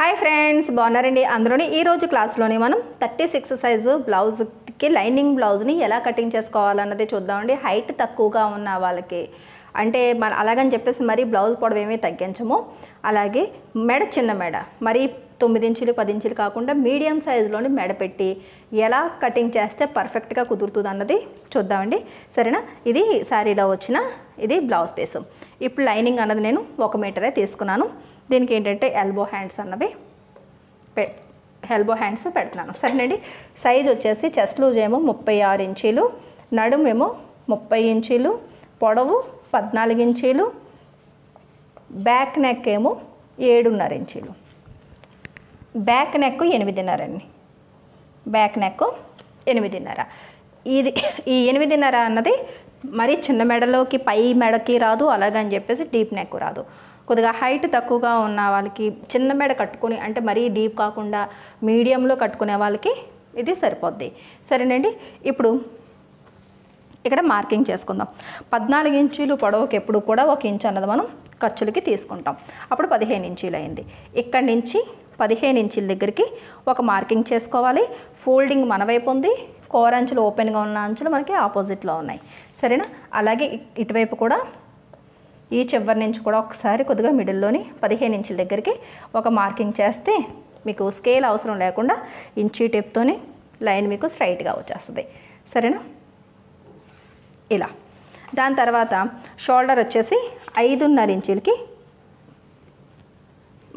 Hi friends, బాగున్నారండి అందరూని. ఈరోజు క్లాస్లోని మనం 36 సైజు బ్లౌజ్కి లైనింగ్ బ్లౌజ్ని ఎలా కటింగ్ చేసుకోవాలన్నది చూద్దామండి. హైట్ తక్కువగా ఉన్న వాళ్ళకి అంటే మన అలాగని చెప్పేసి మరీ బ్లౌజ్ పొడవు ఏమీ తగ్గించము. అలాగే మెడ చిన్న మెడ మరీ 9 ఇంచులు 10 ఇంచులు కాకుండా మీడియం సైజులోని మెడ పెట్టి ఎలా కటింగ్ చేస్తే పర్ఫెక్ట్గా కుదురుతుంది అన్నది చూద్దామండి. సరేనా? ఇది శారీలో వచ్చిన ఇది బ్లౌజ్ పీస్. ఇప్పుడు లైనింగ్ అన్నది నేను 1 మీటరే తీసుకున్నాను. దీనికి ఏంటంటే ఎల్బో హ్యాండ్స్ అన్నవి పెడుతున్నాను. సరేనండి. సైజ్ వచ్చేసి చెస్ట్ లూజ్ ఏమో 36 ఇంచీలు, నడుమేమో 30 ఇంచీలు, పొడవు 14 ఇంచీలు, బ్యాక్ నెక్ ఏమో 7.5 ఇంచీలు, బ్యాక్ నెక్ 8.5 అండి. Back neck 8.5. ఇది ఈ 8.5 అన్నది మరీ చిన్న మెడలోకి పై మెడకి రాదు, అలాగని చెప్పేసి డీప్ నెక్ రాదు. కొద్దిగా హైట్ తక్కువగా ఉన్న వాళ్ళకి చిన్న మెడ కట్టుకొని అంటే మరీ డీప్ కాకుండా మీడియంలో కట్టుకునే వాళ్ళకి ఇది సరిపోద్ది. సరేనండి. ఇప్పుడు ఇక్కడ మార్కింగ్ చేసుకుందాం. 14 ఇంచీలు పొడవుకి ఎప్పుడు కూడా 1 ఇంచ్ అన్నది మనం ఖర్చులకి తీసుకుంటాం. అప్పుడు 15 ఇంచీలు అయింది. ఇక్కడి నుంచి 15 ఇంచీల దగ్గరికి ఒక మార్కింగ్ చేసుకోవాలి. ఫోల్డింగ్ మన వైపు ఉంది, కోర్ అంచులు ఓపెన్గా ఉన్న అంచులు మనకి ఆపోజిట్లో ఉన్నాయి. సరేనా? అలాగే ఇటువైపు కూడా ఈ చివరి నుంచి కూడా ఒకసారి కొద్దిగా మిడిల్లోని 15 ఇంచుల దగ్గరికి ఒక మార్కింగ్ చేస్తే మీకు స్కేల్ అవసరం లేకుండా ఇంచీ టేప్తోనే లైన్ మీకు స్ట్రైట్గా వచ్చేస్తుంది. సరేనా? ఇలా దాని తర్వాత షోల్డర్ వచ్చేసి 5.5 ఇంచీలకి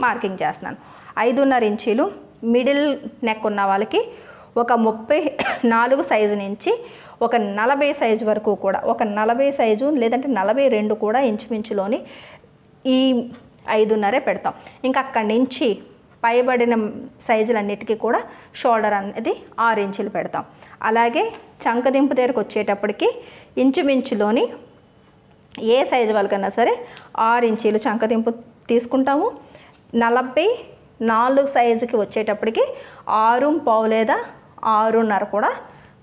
మార్కింగ్ చేస్తున్నాను. 5.5 ఇంచీలు మిడిల్ నెక్ ఉన్న వాళ్ళకి ఒక 34 సైజు నుంచి ఒక 40 సైజు వరకు కూడా, ఒక 40 సైజు లేదంటే 42 కూడా ఇంచుమించులోని ఈ 5.5 పెడతాం. ఇంకా అక్కడి నుంచి పైబడిన సైజులన్నిటికీ కూడా షోల్డర్ అనేది 6 ఇంచులు పెడతాం. అలాగే చంకదింపు దగ్గరకు వచ్చేటప్పటికి ఇంచుమించులోని ఏ సైజు వాళ్ళకన్నా సరే 6 ఇంచీలు చంకదింపు తీసుకుంటాము. 44 సైజుకి వచ్చేటప్పటికి 6.5 లేదా 6.5 కూడా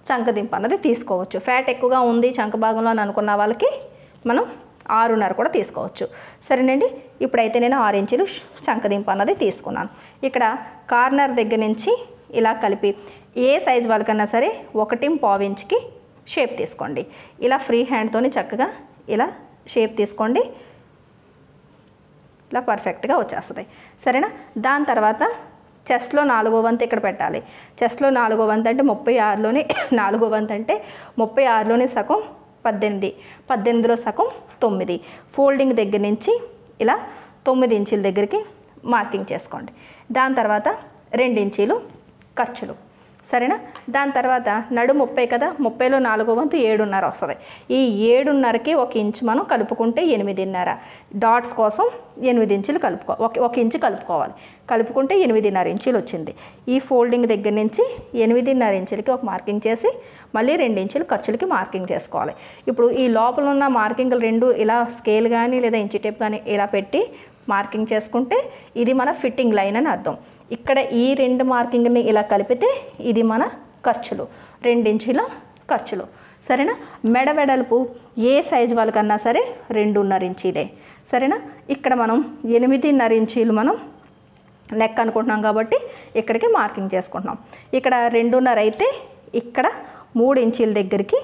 చంకదింపు అన్నది తీసుకోవచ్చు. ఫ్యాట్ ఎక్కువగా ఉంది చంక భాగంలో అని అనుకున్న వాళ్ళకి మనం 6.5 కూడా తీసుకోవచ్చు. సరేనండి. ఇప్పుడైతే నేను 6 ఇంచులు చంకదింపు అన్నది తీసుకున్నాను. ఇక్కడ కార్నర్ దగ్గర నుంచి ఇలా కలిపి ఏ సైజు వాళ్ళకన్నా సరే 1.5 ఇంచుకి షేప్ తీసుకోండి. ఇలా ఫ్రీ హ్యాండ్తోని చక్కగా ఇలా షేప్ తీసుకోండి. ఇలా పర్ఫెక్ట్గా వచ్చేస్తుంది. సరేనా? దాని తర్వాత చెస్ట్లో 4వ వంతు ఇక్కడ పెట్టాలి. చెస్ట్లో 4వ వంతు అంటే 36లోని 4వ వంతు అంటే 36లోని సగం 18, 18లో సగం 9. ఫోల్డింగ్ దగ్గర నుంచి ఇలా 9 ఇంచుల దగ్గరికి మార్కింగ్ చేసుకోండి. దాని తర్వాత 2 ఇంచీలు ఖర్చులు. సరేనా? దాని తర్వాత నడు 30 కదా, 30లో 4వ వంతు 7.5 వస్తుంది. ఈ 7.5కి 1 ఇంచు మనం కలుపుకుంటే 8.5. డాట్స్ కోసం 8 ఇంచులు ఒక ఇంచు కలుపుకోవాలి. కలుపుకుంటే 8.5 ఇంచులు వచ్చింది. ఈ ఫోల్డింగ్ దగ్గర నుంచి 8.5 ఇంచులకి ఒక మార్కింగ్ చేసి మళ్ళీ 2 ఇంచులు ఖర్చులకి మార్కింగ్ చేసుకోవాలి. ఇప్పుడు ఈ లోపల ఉన్న మార్కింగ్లు రెండు ఇలా స్కేల్ కానీ లేదా ఇంచు టేప్ కానీ ఇలా పెట్టి మార్కింగ్ చేసుకుంటే ఇది మన ఫిట్టింగ్ లైన్ అని అర్థం. ఇక్కడ ఈ 2 మార్కింగ్ని ఇలా కలిపితే ఇది మన ఖర్చులు, 2 ఇంచుల ఖర్చులు. సరేనా? మెడ వెడల్పు ఏ సైజు వాళ్ళకన్నా సరే 2.5 ఇంచీలే. సరేనా? ఇక్కడ మనం 8.5 ఇంచీలు మనం నెక్ అనుకుంటున్నాం కాబట్టి ఇక్కడికి మార్కింగ్ చేసుకుంటున్నాం. ఇక్కడ 2.5 అయితే ఇక్కడ 3 ఇంచీల దగ్గరికి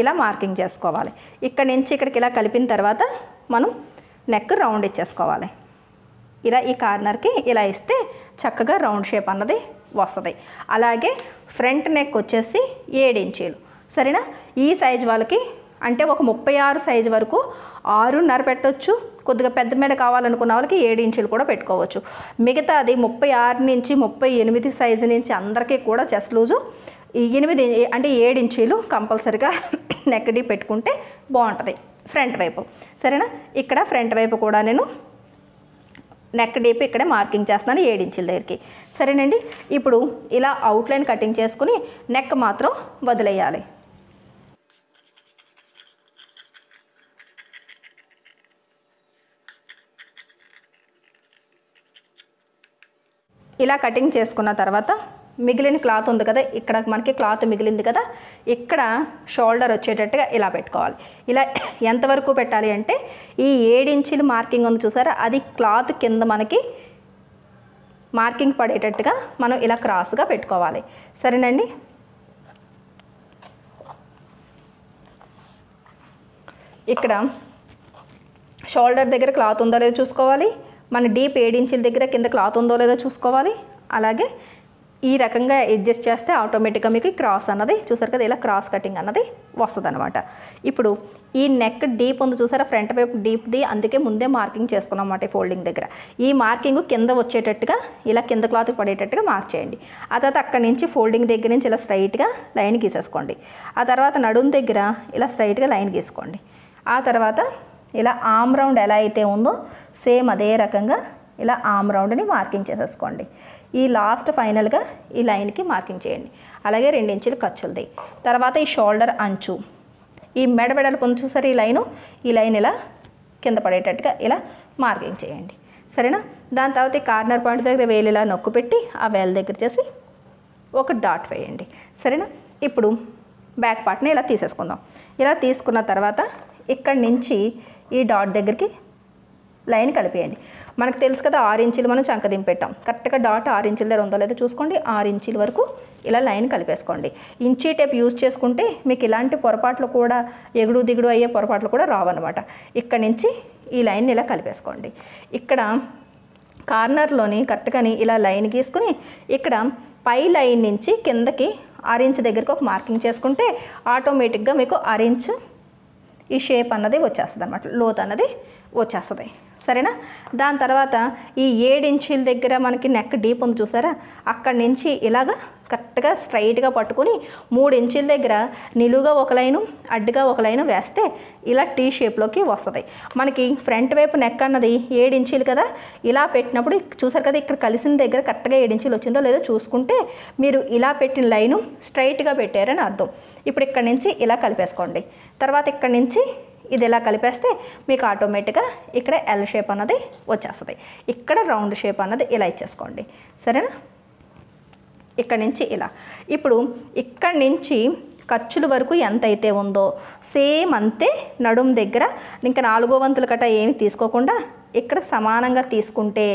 ఇలా మార్కింగ్ చేసుకోవాలి. ఇక్కడ నుంచి ఇక్కడికి ఇలా కలిపిన తర్వాత మనం నెక్ రౌండ్ ఇచ్చేసుకోవాలి. ఇలా ఈ కార్నర్కి ఇలా ఇస్తే చక్కగా రౌండ్ షేప్ అన్నది వస్తుంది. అలాగే ఫ్రంట్ నెక్ వచ్చేసి 7 ఇంచీలు. సరేనా? ఈ సైజు వాళ్ళకి అంటే ఒక 36 సైజు వరకు 6.5 పెట్టవచ్చు. కొద్దిగా పెద్ద మెడ కావాలనుకున్న వాళ్ళకి 7 ఇంచులు కూడా పెట్టుకోవచ్చు. మిగతా అది 36 నుంచి 38 సైజు నుంచి అందరికీ కూడా చెస్ట్ లూజు 8 అంటే 7 ఇంచీలు కంపల్సరిగా నెక్ డీప్ పెట్టుకుంటే బాగుంటుంది ఫ్రంట్ వైపు. సరేనా? ఇక్కడ ఫ్రంట్ వైపు కూడా నేను నెక్ డీప్ ఇక్కడే మార్కింగ్ చేస్తున్నాను 7 ఇంచుల దగ్గరికి. సరేనండి. ఇప్పుడు ఇలా అవుట్లైన్ కటింగ్ చేసుకుని నెక్ మాత్రం వదిలేయాలి. ఇలా కటింగ్ చేసుకున్న తర్వాత మిగిలిన క్లాత్ ఉంది కదా, ఇక్కడ మనకి క్లాత్ మిగిలింది కదా, ఇక్కడ షోల్డర్ వచ్చేటట్టుగా ఇలా పెట్టుకోవాలి. ఇలా ఎంతవరకు పెట్టాలి అంటే ఈ 7 ఇంచీలు మార్కింగ్ ఉంది చూసారా, అది క్లాత్ కింద మనకి మార్కింగ్ పడేటట్టుగా మనం ఇలా క్రాస్గా పెట్టుకోవాలి. సరేనండి. ఇక్కడ షోల్డర్ దగ్గర క్లాత్ ఉందో లేదో చూసుకోవాలి, మన డీప్ 7 ఇంచీల దగ్గర కింద క్లాత్ ఉందో లేదో చూసుకోవాలి. అలాగే ఈ రకంగా అడ్జస్ట్ చేస్తే ఆటోమేటిక్గా మీకు క్రాస్ అన్నది చూసారు కదా, ఇలా క్రాస్ కటింగ్ అన్నది వస్తుంది అనమాట. ఇప్పుడు ఈ నెక్ డీప్ ఉంది చూసారా, ఫ్రంట్ వైపు డీప్ది, అందుకే ముందే మార్కింగ్ చేసుకున్నాం అన్నమాట ఫోల్డింగ్ దగ్గర. ఈ మార్కింగ్ కింద వచ్చేటట్టుగా ఇలా కింద క్లాత్ పడేటట్టుగా మార్క్ చేయండి. ఆ తర్వాత అక్కడి నుంచి ఫోల్డింగ్ దగ్గర నుంచి ఇలా స్ట్రైట్గా లైన్ గీసేసుకోండి. ఆ తర్వాత నడుం దగ్గర ఇలా స్ట్రైట్గా లైన్ గీసుకోండి. ఆ తర్వాత ఇలా ఆమ్ రౌండ్ ఎలా అయితే ఉందో సేమ్ అదే రకంగా ఇలా ఆమ్ రౌండ్ని మార్కింగ్ చేసేసుకోండి. ఈ లాస్ట్ ఫైనల్గా ఈ లైన్కి మార్కింగ్ చేయండి. అలాగే 2 ఇంచులు ఖర్చులది. తర్వాత ఈ షోల్డర్ అంచు, ఈ మెడబెడలు చూసారు ఈ లైన్ ఇలా కింద పడేటట్టుగా ఇలా మార్కింగ్ చేయండి. సరేనా. దాని తర్వాత ఈ కార్నర్ పాయింట్ దగ్గర వేలు ఇలా నొక్కు పెట్టి ఆ వేలు దగ్గర చేసి ఒక డాట్ వేయండి. సరేనా. ఇప్పుడు బ్యాక్ పార్ట్ని ఇలా తీసేసుకుందాం. ఇలా తీసుకున్న తర్వాత ఇక్కడి నుంచి ఈ డాట్ దగ్గరికి లైన్ కలిపేయండి. మనకు తెలుసు కదా 6 ఇంచులు మనం చంక దింపెట్టాం. కరెక్ట్గా డాట్ 6 ఇంచుల దగ్గర ఉందో లేదో చూసుకోండి. 6 ఇంచుల వరకు ఇలా లైన్ కలిపేసుకోండి. ఇంచీ టేప్ యూజ్ చేసుకుంటే మీకు ఇలాంటి పొరపాట్లు కూడా ఎగుడు దిగుడు అయ్యే పొరపాట్లు కూడా రావన్నమాట. ఇక్కడి నుంచి ఈ లైన్ ఇలా కలిపేసుకోండి. ఇక్కడ కార్నర్లోని కరెక్ట్గాని ఇలా లైన్ గీసుకుని ఇక్కడ పై లైన్ నుంచి కిందకి 6 ఇంచు దగ్గరికి ఒక మార్కింగ్ చేసుకుంటే ఆటోమేటిక్గా మీకు 6 ఇంచు ఈ షేప్ అన్నది వచ్చేస్తుంది అనమాట, లోత్ అన్నది వచ్చేస్తుంది. సరేనా. దాని తర్వాత ఈ 7 ఇంచుల దగ్గర మనకి నెక్ డీప్ ఉంది చూసారా, అక్కడి నుంచి ఇలాగ కరెక్ట్గా స్ట్రైట్గా పట్టుకొని 3 ఇంచుల దగ్గర నిలువుగా ఒక లైను అడ్డుగా ఒక లైను వేస్తే ఇలా టీ షేప్లోకి వస్తుంది. మనకి ఫ్రంట్ వైపు నెక్ అన్నది 7 ఇంచులు కదా, ఇలా పెట్టినప్పుడు చూసారు కదా ఇక్కడ కలిసిన దగ్గర కరెక్ట్గా 7 ఇంచులు వచ్చిందో లేదో చూసుకుంటే మీరు ఇలా పెట్టిన లైను స్ట్రైట్గా పెట్టారని అర్థం. ఇప్పుడు ఇక్కడి నుంచి ఇలా కలిపేసుకోండి. తర్వాత ఇక్కడి నుంచి ఇది ఇలా కలిపేస్తే మీకు ఆటోమేటిక్గా ఇక్కడ ఎల్ షేప్ అన్నది వచ్చేస్తుంది. ఇక్కడ రౌండ్ షేప్ అన్నది ఇలా ఇచ్చేసుకోండి. సరేనా. ఇక్కడి నుంచి ఇలా. ఇప్పుడు ఇక్కడి నుంచి ఖర్చుల వరకు ఎంత అయితే ఉందో సేమ్ అంతే నడుం దగ్గర ఇంకా 4 వంతుల కట్ట ఏమి తీసుకోకుండా ఇక్కడ సమానంగా తీసుకుంటే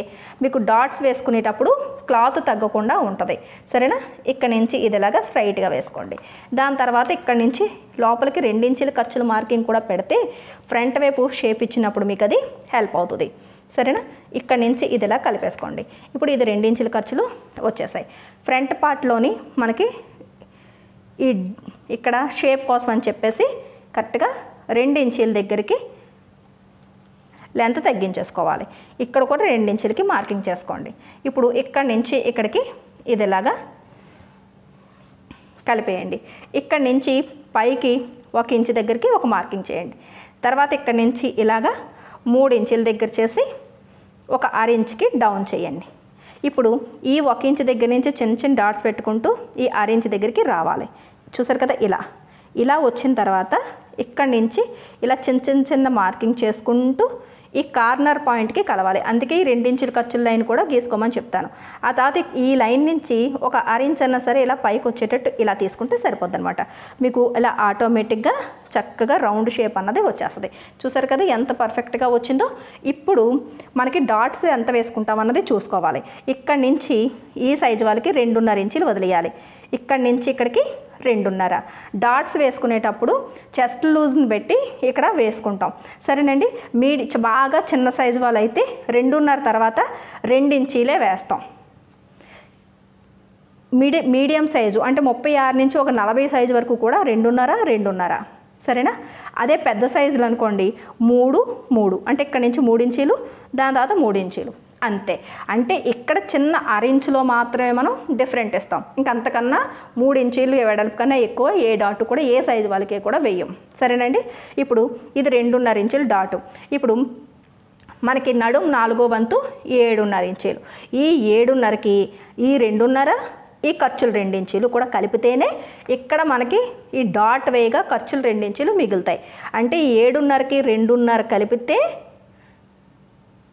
మీకు డాట్స్ వేసుకునేటప్పుడు క్లాత్ తగ్గకుండా ఉంటుంది. సరేనా. ఇక్కడ నుంచి ఇదిలాగా స్ట్రైట్గా వేసుకోండి. దాని తర్వాత ఇక్కడ నుంచి లోపలికి 2 ఇంచుల ఖర్చుల మార్కింగ్ కూడా పెడితే ఫ్రంట్ వైపు షేప్ ఇచ్చినప్పుడు మీకు అది హెల్ప్ అవుతుంది. సరేనా. ఇక్కడ నుంచి ఇదిలా కలిపేసుకోండి. ఇప్పుడు ఇది 2 ఇంచుల ఖర్చులు వచ్చేసాయి. ఫ్రంట్ పార్ట్లోని మనకి ఈ ఇక్కడ షేప్ కోసం అని చెప్పేసి కరెక్ట్గా 2 ఇంచుల దగ్గరికి లెంత్ తగ్గించేసుకోవాలి. ఇక్కడ కూడా 2 ఇంచులకి మార్కింగ్ చేసుకోండి. ఇప్పుడు ఇక్కడి నుంచి ఇక్కడికి ఇదిలాగా కలిపేయండి. ఇక్కడి నుంచి పైకి 1 ఇంచు దగ్గరికి ఒక మార్కింగ్ చేయండి. తర్వాత ఇక్కడి నుంచి ఇలాగా 3 ఇంచుల దగ్గర చేసి ఒక 6 ఇంచుకి డౌన్ చేయండి. ఇప్పుడు ఈ 1 ఇంచు దగ్గర నుంచి చిన్న చిన్న డాట్స్ పెట్టుకుంటూ ఈ 6 ఇంచు దగ్గరికి రావాలి. చూసారు కదా ఇలా. ఇలా వచ్చిన తర్వాత ఇక్కడి నుంచి ఇలా చిన్న మార్కింగ్ చేసుకుంటూ ఈ కార్నర్ పాయింట్కి కలవాలి. అందుకే ఈ 2 ఇంచుల ఖర్చుల లైన్ కూడా గీసుకోమని చెప్తాను. ఆ తర్వాత ఈ లైన్ నుంచి ఒక 6 ఇంచ్ అన్నా సరే ఇలా పైకి వచ్చేటట్టు ఇలా తీసుకుంటే సరిపోద్ది అనమాట. మీకు ఇలా ఆటోమేటిక్గా చక్కగా రౌండ్ షేప్ అన్నది వచ్చేస్తుంది. చూసారు కదా ఎంత పర్ఫెక్ట్గా వచ్చిందో. ఇప్పుడు మనకి డాట్స్ ఎంత వేసుకుంటాం అన్నది చూసుకోవాలి. ఇక్కడి నుంచి ఈ సైజు వాళ్ళకి 2.5 ఇంచులు వదిలేయాలి. ఇక్కడి నుంచి ఇక్కడికి 2.5. డాట్స్ వేసుకునేటప్పుడు చెస్ట్ లూజ్ని పెట్టి ఇక్కడ వేసుకుంటాం. సరేనండి. బాగా చిన్న సైజు వాళ్ళు అయితే 2.5 తర్వాత 2 ఇంచీలే వేస్తాం. మీడియం సైజు అంటే 36 నుంచి ఒక 40 సైజు వరకు కూడా 2.5. సరేనా. అదే పెద్ద సైజులు అనుకోండి 3 అంటే ఇక్కడ నుంచి 3 ఇంచీలు, దాని తర్వాత 3 ఇంచీలు అంతే. అంటే ఇక్కడ చిన్న 6 ఇంచులో మాత్రమే మనం డిఫరెంట్ ఇస్తాం. ఇంకంతకన్నా 3 ఇంచీలు వెడల్పు కన్నా ఎక్కువ ఏ డాటు కూడా ఏ సైజు వాళ్ళకి కూడా వేయం. సరేనండి. ఇప్పుడు ఇది 2.5 ఇంచులు డాటు. ఇప్పుడు మనకి నడుం 4వ వంతు 7.5 ఇంచీలు. ఈ 7.5కి ఈ 2.5 ఈ ఖర్చులు 2 ఇంచీలు కూడా కలిపితేనే ఇక్కడ మనకి ఈ డాట్ వేయగా ఖర్చులు 2 ఇంచీలు మిగులుతాయి. అంటే 7.5కి 2.5 కలిపితే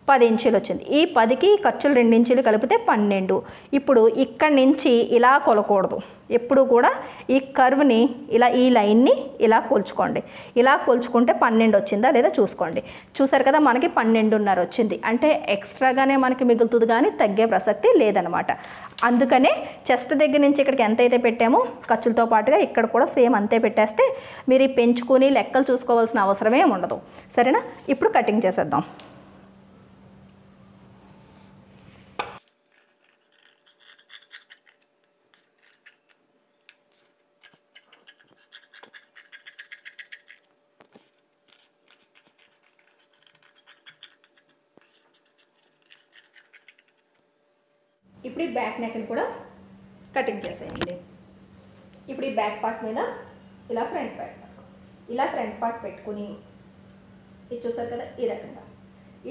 10 ఇంచీలు వచ్చింది. ఈ 10కి ఖర్చులు 2 ఇంచీలు కలిపితే 12. ఇప్పుడు ఇక్కడి నుంచి ఇలా కొలకూడదు, ఎప్పుడు కూడా ఈ కర్వ్ని ఇలా ఈ లైన్ని ఇలా కొలుచుకోండి. ఇలా కొలుచుకుంటే 12 వచ్చిందా లేదా చూసుకోండి. చూసారు కదా, మనకి 12.5 వచ్చింది. అంటే ఎక్స్ట్రాగానే మనకి మిగులుతుంది కానీ తగ్గే ప్రసక్తి లేదనమాట. అందుకనే చెస్ట్ దగ్గర నుంచి ఇక్కడికి ఎంతైతే పెట్టామో ఖర్చులతో పాటుగా ఇక్కడ కూడా సేమ్ అంతే పెట్టేస్తే మీరు పెంచుకొని లెక్కలు చూసుకోవాల్సిన అవసరమే ఉండదు. సరేనా, ఇప్పుడు కటింగ్ చేసేద్దాం. ఇప్పుడు ఈ బ్యాక్ నెక్ని కూడా కటింగ్ చేసేయండి. ఇప్పుడు ఈ బ్యాక్ పార్ట్ మీద ఇలా ఫ్రంట్ పార్ట్ పెట్టుకుని ఇది చూసారు కదా, ఈ రకంగా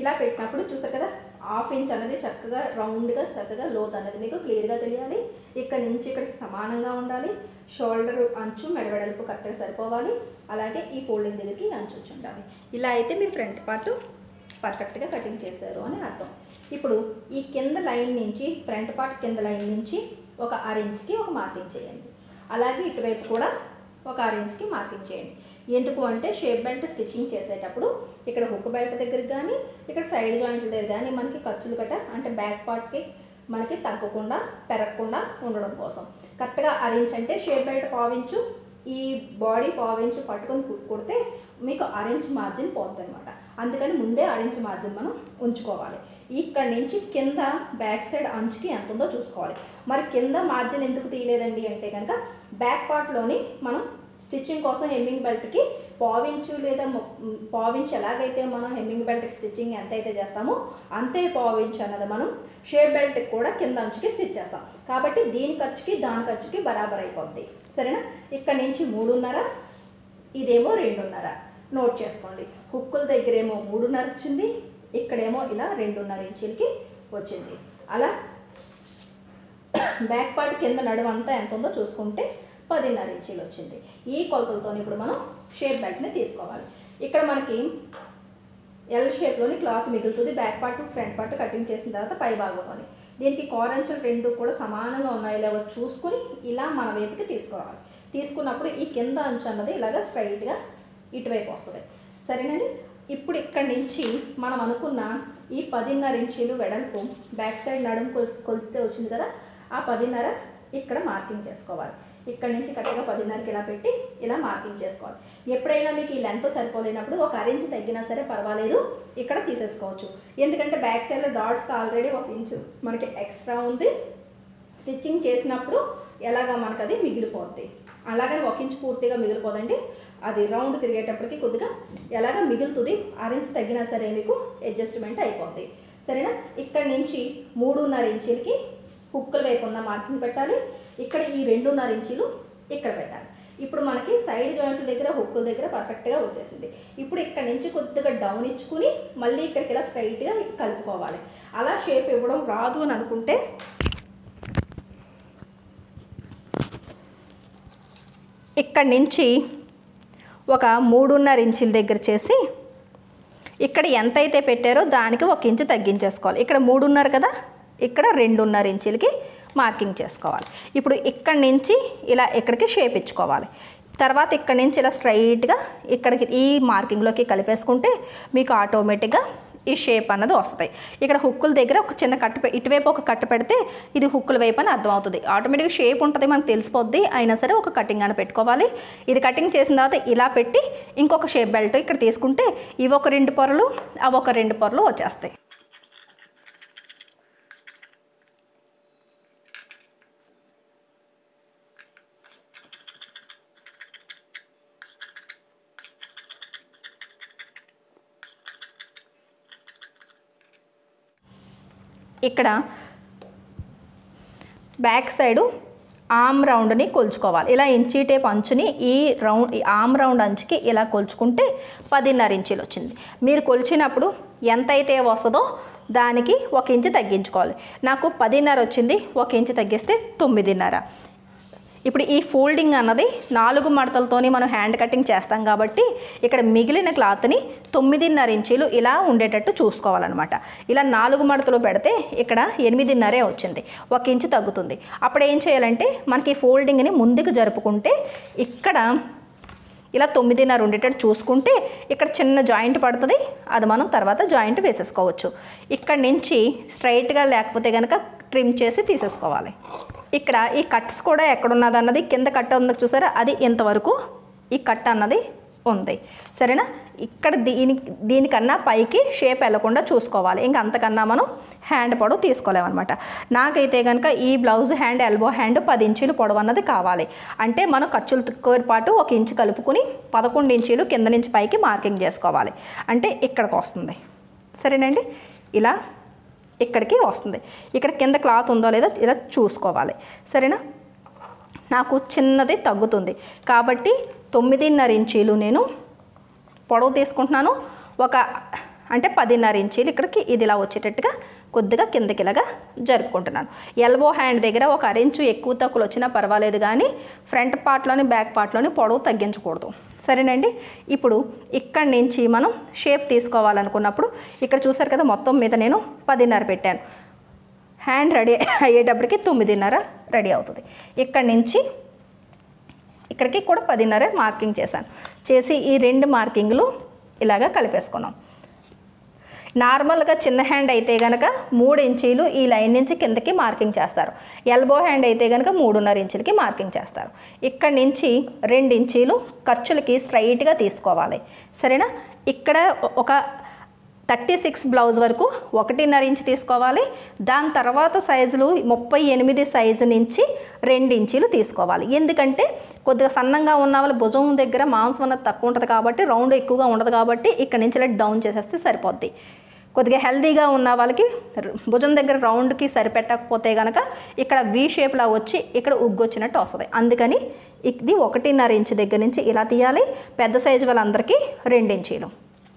ఇలా పెట్టినప్పుడు చూసారు కదా, 1/2 ఇంచ్ అనేది చక్కగా రౌండ్గా చక్కగా లోత్ అనేది మీకు క్లియర్గా తెలియాలి. ఇక్కడ నుంచి ఇక్కడికి సమానంగా ఉండాలి. షోల్డర్ అంచు మెడవెడల్పు కరెక్ట్గా సరిపోవాలి. అలాగే ఈ ఫోల్డింగ్ దగ్గరికి అంచు వచ్చి ఉండాలి. ఇలా అయితే మీరు ఫ్రంట్ పార్ట్ పర్ఫెక్ట్గా కటింగ్ చేశారు అని అర్థం. ఇప్పుడు ఈ కింద లైన్ నుంచి ఫ్రంట్ పార్ట్ కింద లైన్ నుంచి ఒక 1/2 ఇంచ్కి ఒక మార్కింగ్ చేయండి. అలాగే ఇటువైపు కూడా ఒక 1/2 ఇంచ్కి మార్కింగ్ చేయండి. ఎందుకు అంటే షేప్ బెల్ట్ స్టిచ్చింగ్ చేసేటప్పుడు ఇక్కడ హుక్ బెల్ట్ దగ్గరికి కానీ ఇక్కడ సైడ్ జాయింట్ల దగ్గర కానీ మనకి ఖర్చులు గట్ట అంటే బ్యాక్ పార్ట్కి మనకి తగ్గకుండా పెరగకుండా ఉండడం కోసం కరెక్ట్గా 1/2 ఇంచ్ అంటే షేప్ బెల్ట్ 1/4 ఇంచు, ఈ బాడీ 1/4 ఇంచు పట్టుకొని కుడితే మీకు 1/2 ఇంచ్ మార్జిన్ పోతుంది అనమాట. అందుకని ముందే 1/2 ఇంచ్ మార్జిన్ మనం ఉంచుకోవాలి. ఇక్కడ నుంచి కింద బ్యాక్ సైడ్ అంచుకి ఎంత ఉందో చూసుకోవాలి. మరి కింద మార్జిన్ ఎందుకు తీయలేదండి అంటే కనుక బ్యాక్ పార్ట్లోని మనం స్టిచ్చింగ్ కోసం హెమ్మింగ్ బెల్ట్కి 1/4 ఇంచు లేదా 1/4 ఇంచ్ ఎలాగైతే మనం హెమ్మింగ్ బెల్ట్కి స్టిచ్చింగ్ ఎంత అయితే చేస్తామో అంతే 1/4 ఇంచ్ అన్నది మనం షేప్ బెల్ట్కి కూడా కింద అంచుకి స్టిచ్ చేస్తాం. కాబట్టి దీని ఖర్చుకి దాని ఖర్చుకి బరాబర్ అయిపోద్ది. సరేనా, ఇక్కడ నుంచి 3.5, ఇదేమో 2.5 నోట్ చేసుకోండి. హుక్కుల దగ్గరేమో 3.5 వచ్చింది, ఇక్కడేమో ఇలా 2.5 ఇంచులకి వచ్చింది. అలా బ్యాక్ పార్ట్ కింద నడుము అంతా ఎంత ఉందో చూసుకుంటే 10.5 ఇంచులు వచ్చింది. ఈ కొలతలతో ఇప్పుడు మనం షేప్ బెల్ట్ని తీసుకోవాలి. ఇక్కడ మనకి ఎల్ షేప్లోని క్లాత్ మిగులుతుంది. Back part front part cutting చేసిన తర్వాత పై భాగంలోని దీనికి కోరంచులు 2 కూడా సమానంగా ఉన్నాయి లేవో చూసుకుని ఇలా మన వైపుకి తీసుకోవాలి. తీసుకున్నప్పుడు ఈ కింద అంచు అన్నది ఇలాగ స్ట్రైట్గా ఇటువైపు వస్తుంది. సరేనండి, ఇప్పుడు ఇక్కడి నుంచి మనం అనుకున్న ఈ 10.5 ఇంచులు వెడల్పు బ్యాక్ సైడ్ నడుము కొలితే వచ్చింది కదా, ఆ 10.5 ఇక్కడ మార్కింగ్ చేసుకోవాలి. ఇక్కడ నుంచి కరెక్ట్గా 10.5కి ఇలా పెట్టి ఇలా మార్కింగ్ చేసుకోవాలి. ఎప్పుడైనా మీకు ఈ లెంత్ సరిపోలేనప్పుడు ఒక 1/2 ఇంచ్ తగ్గినా సరే పర్వాలేదు, ఇక్కడ తీసేసుకోవచ్చు. ఎందుకంటే బ్యాక్ సైడ్లో డాట్స్కి ఆల్రెడీ 1 ఇంచు మనకి ఎక్స్ట్రా ఉంది. స్టిచ్చింగ్ చేసినప్పుడు ఎలాగా మనకు అది మిగిలిపోద్ది. అలాగని 1 ఇంచ్ పూర్తిగా మిగిలిపోదండి, అది రౌండ్ తిరిగేటప్పటికి కొద్దిగా ఎలాగ మిగులుతుంది. 1/2 ఇంచ్ తగ్గినా సరే మీకు అడ్జస్ట్మెంట్ అయిపోద్ది. సరేనా, ఇక్కడ నుంచి 3.5 ఇంచులకి హుక్కుల వైపు ఉన్న మార్కింగ్ పెట్టాలి. ఇక్కడ ఈ 2.5 ఇంచులు ఇక్కడ పెట్టాలి. ఇప్పుడు మనకి సైడ్ జాయింట్ల దగ్గర హుక్కుల దగ్గర పర్ఫెక్ట్గా వచ్చేసింది. ఇప్పుడు ఇక్కడ నుంచి కొద్దిగా డౌన్ ఇచ్చుకుని మళ్ళీ ఇక్కడికి ఇలా స్ట్రైట్గా కలుపుకోవాలి. అలా షేప్ ఇవ్వడం రాదు అని అనుకుంటే ఇక్కడ నుంచి ఒక 3.5 ఇంచుల దగ్గర చేసి ఇక్కడ ఎంతైతే పెట్టారో దానికి 1 ఇంచు తగ్గించేసుకోవాలి. ఇక్కడ 3.5 కదా, ఇక్కడ 2.5 ఇంచులకి మార్కింగ్ చేసుకోవాలి. ఇప్పుడు ఇక్కడి నుంచి ఇలా ఇక్కడికి షేప్ ఇచ్చుకోవాలి. తర్వాత ఇక్కడి నుంచి ఇలా స్ట్రైట్గా ఇక్కడికి ఈ మార్కింగ్లోకి కలిపేసుకుంటే మీకు ఆటోమేటిక్గా ఈ షేప్ అన్నది వస్తాయి. ఇక్కడ హుక్కుల దగ్గర ఒక చిన్న కట్టు ఇటువైపు ఒక కట్టు పెడితే ఇది హుక్కుల వైపు అని అర్థమవుతుంది. ఆటోమేటిక్గా షేప్ ఉంటుంది, మనకు తెలిసిపోద్ది. అయినా సరే ఒక కటింగ్ అని పెట్టుకోవాలి. ఇది కటింగ్ చేసిన తర్వాత ఇలా పెట్టి ఇంకొక షేప్ బెల్ట్ ఇక్కడ తీసుకుంటే ఇవి ఒక 2 పొరలు అవి ఒక 2 పొరలు వచ్చేస్తాయి. ఇక్కడ బ్యాక్ సైడు ఆమ్ రౌండ్ని కొలుచుకోవాలి. ఇలా ఇంచీ టేప్ అంచుని ఈ ఆమ్ రౌండ్ అంచుకి ఇలా కొలుచుకుంటే 10.5 ఇంచులు వచ్చింది. మీరు కొలిచినప్పుడు ఎంతైతే వస్తుందో దానికి 1 ఇంచు తగ్గించుకోవాలి. నాకు 10.5 వచ్చింది, 1 ఇంచు తగ్గిస్తే 9.5. ఇప్పుడు ఈ ఫోల్డింగ్ అన్నది 4 మడతలతోని మనం హ్యాండ్ కటింగ్ చేస్తాం కాబట్టి ఇక్కడ మిగిలిన క్లాత్ని 9.5 ఇంచీలు ఇలా ఉండేటట్టు చూసుకోవాలన్నమాట. ఇలా 4 మడతలు పెడితే ఇక్కడ 8.5 వచ్చింది, 1 ఇంచు తగ్గుతుంది. అప్పుడు ఏం చేయాలంటే మనకి ఫోల్డింగ్ని ముందుకు జరుపుకుంటే ఇక్కడ ఇలా 9.5 ఉండేటట్టు చూసుకుంటే ఇక్కడ చిన్న జాయింట్ పడుతుంది, అది మనం తర్వాత జాయింట్ వేసేసుకోవచ్చు. ఇక్కడ నుంచి స్ట్రైట్గా లేకపోతే కనుక ట్రిమ్ చేసి తీసేసుకోవాలి. ఇక్కడ ఈ కట్స్ కూడా ఎక్కడున్నది అన్నది కింద కట్ట ఉందో చూసారా, అది ఇంతవరకు ఈ కట్ అన్నది ఉంది. సరేనా, ఇక్కడ దీనికన్నా పైకి షేప్ వెళ్ళకుండా చూసుకోవాలి. ఇంకా అంతకన్నా మనం హ్యాండ్ పొడవు తీసుకోలేమన్నమాట. నాకైతే కనుక ఈ బ్లౌజ్ హ్యాండ్ ఎల్బో హ్యాండ్ 10 ఇంచీలు పొడవు అన్నది కావాలి. అంటే మనం ఖర్చులతో పాటు 1 ఇంచు కలుపుకుని 11 ఇంచీలు కింద నుంచి పైకి మార్కింగ్ చేసుకోవాలి. అంటే ఇక్కడికి వస్తుంది. సరేనండి, ఇలా ఇక్కడికి వస్తుంది. ఇక్కడ కింద క్లాత్ ఉందో లేదో ఇలా చూసుకోవాలి. సరేనా, నాకు చిన్నది తగ్గుతుంది కాబట్టి 9.5 ఇంచీలు నేను పొడవు తీసుకుంటున్నాను. అంటే 10.5 ఇంచీలు ఇక్కడికి ఇది ఇలా వచ్చేటట్టుగా కొద్దిగా కిందకి ఇలాగా జరుపుకుంటున్నాను. ఎల్బో హ్యాండ్ దగ్గర 1 ఇంచు ఎక్కువ తక్కువలు వచ్చినా పర్వాలేదు, కానీ ఫ్రంట్ పార్ట్లోని బ్యాక్ పార్ట్లోని పొడవు తగ్గించకూడదు. సరేనండి, ఇప్పుడు ఇక్కడి నుంచి మనం షేప్ తీసుకోవాలనుకున్నప్పుడు ఇక్కడ చూసారు కదా, మొత్తం మీద నేను 10.5 పెట్టాను. హ్యాండ్ రెడీ అయ్యేటప్పటికి 9.5 రెడీ అవుతుంది. ఇక్కడి నుంచి ఇక్కడికి కూడా 10.5 మార్కింగ్ చేశాను. చేసి ఈ 2 మార్కింగ్లు ఇలాగా కలిపేసుకున్నాం. నార్మల్గా చిన్న హ్యాండ్ అయితే కనుక 3 ఇంచీలు ఈ లైన్ నుంచి కిందకి మార్కింగ్ చేస్తారు. ఎల్బో హ్యాండ్ అయితే కనుక 3.5 ఇంచులకి మార్కింగ్ చేస్తారు. ఇక్కడి నుంచి 2 ఇంచీలు ఖర్చులకి స్ట్రైట్గా తీసుకోవాలి. సరేనా, ఇక్కడ ఒక 36 బ్లౌజ్ వరకు 1.5 ఇంచు తీసుకోవాలి. దాని తర్వాత సైజులు 38 సైజు నుంచి 2 ఇంచీలు తీసుకోవాలి. ఎందుకంటే కొద్దిగా సన్నంగా ఉన్న వాళ్ళు భుజం దగ్గర మాంసం అన్నది తక్కువ ఉంటుంది కాబట్టి, రౌండ్ ఎక్కువగా ఉండదు కాబట్టి ఇక్కడ నుంచి ఇలా డౌన్ చేసేస్తే సరిపోద్ది. కొద్దిగా హెల్తీగా ఉన్న వాళ్ళకి భుజం దగ్గర రౌండ్కి సరిపెట్టకపోతే కనుక ఇక్కడ వీ షేప్లా వచ్చి ఇక్కడ ఉగ్గొచ్చినట్టు వస్తుంది. అందుకని ఇది 1.5 ఇంచు దగ్గర నుంచి ఇలా తీయాలి. పెద్ద సైజు వాళ్ళందరికీ 2 ఇంచీలు.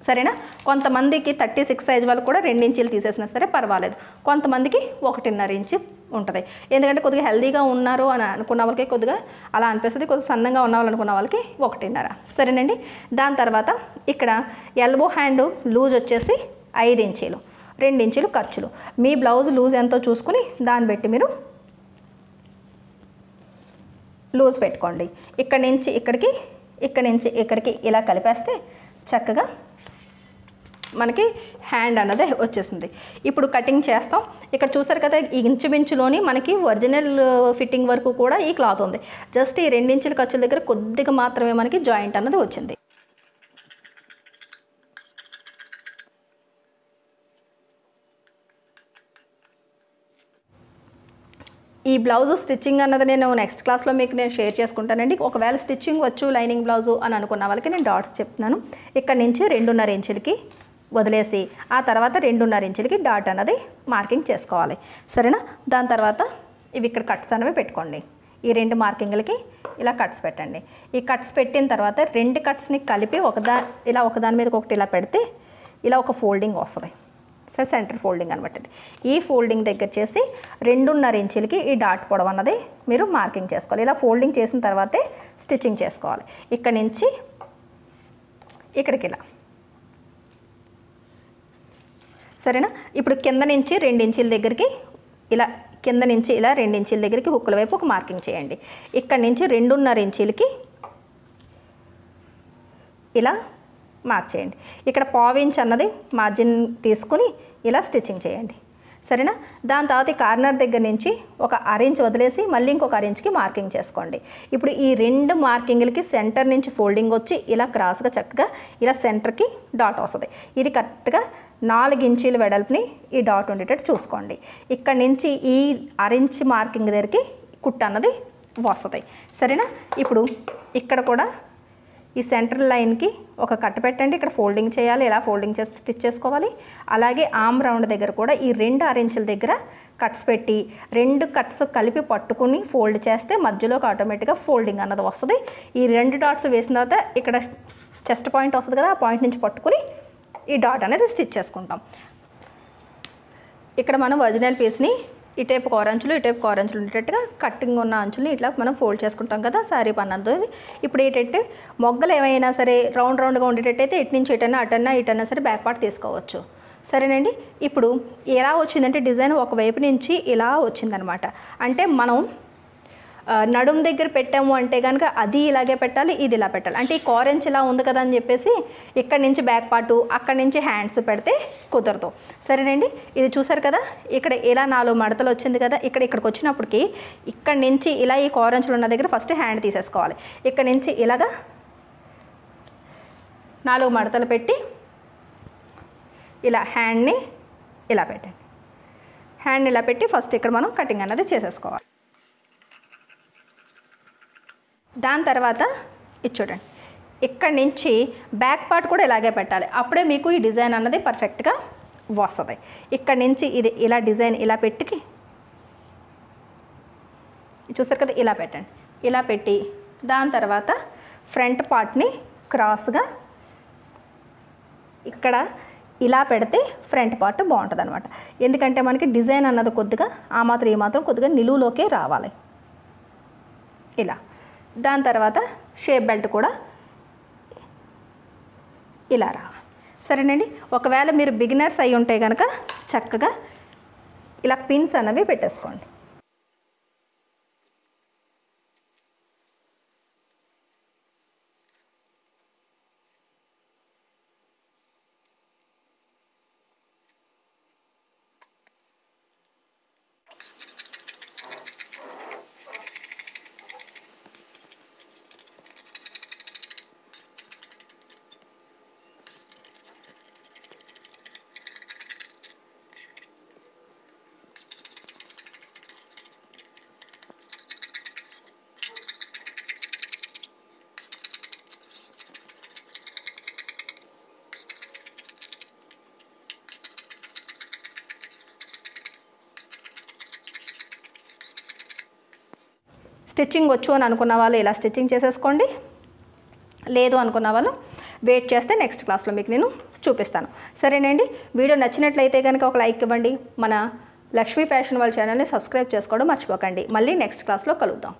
సరేనా, కొంతమందికి 36 సైజు వాళ్ళు కూడా 2 ఇంచీలు తీసేసినా సరే పర్వాలేదు. కొంతమందికి 1.5 ఇంచు ఉంటుంది. ఎందుకంటే కొద్దిగా హెల్తీగా ఉన్నారు అని అనుకున్న వాళ్ళకి కొద్దిగా అలా అనిపిస్తుంది, కొద్దిగా సన్నంగా ఉన్న వాళ్ళు అనుకున్న వాళ్ళకి 1.5. సరేనండి, దాని తర్వాత ఇక్కడ ఎల్బో హ్యాండ్ లూజ్ వచ్చేసి 5 ఇంచీలు, 2 ఇంచీలు ఖర్చులు. మీ బ్లౌజ్ లూజ్ ఎంతో చూసుకుని దాన్ని బట్టి మీరు లూజ్ పెట్టుకోండి. ఇక్కడి నుంచి ఇక్కడికి, ఇక్కడి నుంచి ఇక్కడికి ఇలా కలిపేస్తే చక్కగా మనకి హ్యాండ్ అన్నది వచ్చేసింది. ఇప్పుడు కటింగ్ చేస్తాం. ఇక్కడ చూసారు కదా, ఈ ఇంచుమించులోని మనకి ఒరిజినల్ ఫిట్టింగ్ వరకు కూడా ఈ క్లాత్ ఉంది. జస్ట్ ఈ 2 ఇంచుల ఖర్చుల దగ్గర కొద్దిగా మాత్రమే మనకి జాయింట్ అన్నది వచ్చింది. ఈ బ్లౌజ్ స్టిచ్చింగ్ అన్నది నేను నెక్స్ట్ క్లాస్లో మీకు నేను షేర్ చేసుకుంటానండి. ఒకవేళ స్టిచ్చింగ్ వచ్చు లైనింగ్ బ్లౌజు అని అనుకున్న వాళ్ళకి నేను డాట్స్ చెప్తున్నాను. ఇక్కడ నుంచి 2.5 ఇంచులకి వదిలేసి ఆ తర్వాత 2.5 ఇంచులకి డాట్ అన్నది మార్కింగ్ చేసుకోవాలి. సరేనా, దాని తర్వాత ఇవి ఇక్కడ కట్స్ అనేవి పెట్టుకోండి. ఈ 2 మార్కింగ్లకి ఇలా కట్స్ పెట్టండి. ఈ కట్స్ పెట్టిన తర్వాత 2 కట్స్ని కలిపి ఇలా ఒకదాని మీద ఒకటి ఇలా పెడితే ఇలా ఒక ఫోల్డింగ్ వస్తుంది. సరే, సెంటర్ ఫోల్డింగ్ అనమాట. ఈ ఫోల్డింగ్ దగ్గర చేసి 2.5 ఇంచులకి ఈ డాట్ పొడవు అన్నది మీరు మార్కింగ్ చేసుకోవాలి. ఇలా ఫోల్డింగ్ చేసిన తర్వాతే స్టిచ్చింగ్ చేసుకోవాలి. ఇక్కడ నుంచి ఇక్కడికి ఇలా. సరేనా, ఇప్పుడు కింద నుంచి 2 ఇంచుల దగ్గరికి ఇలా, కింద నుంచి ఇలా 2 ఇంచుల దగ్గరికి హుక్కుల వైపు ఒక మార్కింగ్ చేయండి. ఇక్కడ నుంచి 2.5 ఇంచులకి ఇలా మార్క్ చేయండి. ఇక్కడ 1/4 ఇంచ్ అన్నది మార్జిన్ తీసుకుని ఇలా స్టిచ్చింగ్ చేయండి. సరేనా, దాని తర్వాత ఈ కార్నర్ దగ్గర నుంచి ఒక 1/2 ఇంచ్ వదిలేసి మళ్ళీ ఇంకొక 1/2 ఇంచ్కి మార్కింగ్ చేసుకోండి. ఇప్పుడు ఈ 2 మార్కింగ్లకి సెంటర్ నుంచి ఫోల్డింగ్ వచ్చి ఇలా క్రాస్గా చక్కగా ఇలా సెంటర్కి డాట్ వస్తుంది. ఇది కరెక్ట్గా 4 ఇంచీల వెడల్పుని ఈ డాట్ ఉండేటట్టు చూసుకోండి. ఇక్కడ నుంచి ఈ 1/2 ఇంచ్ మార్కింగ్ దగ్గరికి కుట్టు అన్నది వస్తుంది. సరేనా, ఇప్పుడు ఇక్కడ కూడా ఈ సెంటర్ లైన్కి ఒక కట్ పెట్టండి. ఇక్కడ ఫోల్డింగ్ చేయాలి, ఇలా ఫోల్డింగ్ చేసి స్టిచ్ చేసుకోవాలి. అలాగే ఆమ్ రౌండ్ దగ్గర కూడా ఈ 2 ఇంచుల దగ్గర కట్స్ పెట్టి 2 కట్స్ కలిపి పట్టుకుని ఫోల్డ్ చేస్తే మధ్యలోకి ఆటోమేటిక్గా ఫోల్డింగ్ అన్నది వస్తుంది. ఈ 2 డాట్స్ వేసిన తర్వాత ఇక్కడ చెస్ట్ పాయింట్ వస్తుంది కదా, ఆ పాయింట్ నుంచి పట్టుకుని ఈ డాట్ అనేది స్టిచ్ చేసుకుంటాం. ఇక్కడ మనం ఒరిజినల్ పీస్ని ఇటేపు కోరంచులు ఇటేపు కోరంచులు ఉండేటట్టుగా కట్టింగ్ ఉన్న అంచులు ఇట్లా మనం ఫోల్డ్ చేసుకుంటాం కదా శారీ పన్నంతో. ఇప్పుడు ఏంటంటే మొగ్గలు ఏమైనా సరే రౌండ్గా ఉండేటట్టయితే ఇటు నుంచి ఇటన్నా సరే బ్యాక్ పార్ట్ తీసుకోవచ్చు. సరేనండి. ఇప్పుడు ఎలా వచ్చిందంటే డిజైన్ ఒకవైపు నుంచి ఇలా వచ్చిందనమాట. అంటే మనం నడుం దగ్గర పెట్టాము అంటే కనుక అది ఇలాగే పెట్టాలి, ఇది ఇలా పెట్టాలి. అంటే ఈ కోరెంచ్ ఇలా ఉంది కదా అని చెప్పేసి ఇక్కడ నుంచి బ్యాక్ పార్టు అక్కడి నుంచి హ్యాండ్స్ పెడితే కుదరదు. సరేనండి. ఇది చూసారు కదా, ఇక్కడ ఇలా 4 మడతలు వచ్చింది కదా. ఇక్కడికి వచ్చినప్పటికి ఇక్కడ నుంచి ఇలా ఈ కోరెంచ్లు ఉన్న దగ్గర ఫస్ట్ హ్యాండ్ తీసేసుకోవాలి. ఇక్కడ నుంచి ఇలాగా 4 మడతలు పెట్టి ఇలా హ్యాండ్ని ఇలా పెట్టండి. హ్యాండ్ని ఇలా పెట్టి ఫస్ట్ ఇక్కడ మనం కటింగ్ అన్నది చేసేసుకోవాలి. దాని తర్వాత ఇది చూడండి, ఇక్కడ నుంచి బ్యాక్ పార్ట్ కూడా ఇలాగే పెట్టాలి. అప్పుడే మీకు ఈ డిజైన్ అన్నది పర్ఫెక్ట్గా వస్తుంది. ఇక్కడ నుంచి ఇది ఇలా డిజైన్ ఇలా పెట్టి చూస్తారు కదా, ఇలా పెట్టండి. ఇలా పెట్టి దాని తర్వాత ఫ్రంట్ పార్ట్ని క్రాస్గా ఇక్కడ ఇలా పెడితే ఫ్రంట్ పార్ట్ బాగుంటుంది అనమాట. ఎందుకంటే మనకి డిజైన్ అన్నది కొద్దిగా ఆ మాత్రం ఈ మాత్రం కొద్దిగా నిలువులోకే రావాలి ఇలా. దాని తర్వాత షేప్ బెల్ట్ కూడా ఇలా రావాలి. సరేనండి. ఒకవేళ మీరు బిగినర్స్ అయి ఉంటే కనుక చక్కగా ఇలా పిన్స్ అన్నవి పెట్టేసుకోండి. స్టిచ్చింగ్ వచ్చు అని అనుకున్న వాళ్ళు ఇలా స్టిచ్చింగ్ చేసేసుకోండి. లేదు అనుకున్న వాళ్ళు వెయిట్ చేస్తే నెక్స్ట్ క్లాస్లో మీకు నేను చూపిస్తాను. సరేనండి. వీడియో నచ్చినట్లయితే కనుక ఒక లైక్ ఇవ్వండి. మన లక్ష్మీ ఫ్యాషన్ వాళ్ళ ఛానల్ని సబ్స్క్రైబ్ చేసుకోవడం మర్చిపోకండి. మళ్ళీ నెక్స్ట్ క్లాస్లో కలుద్దాం.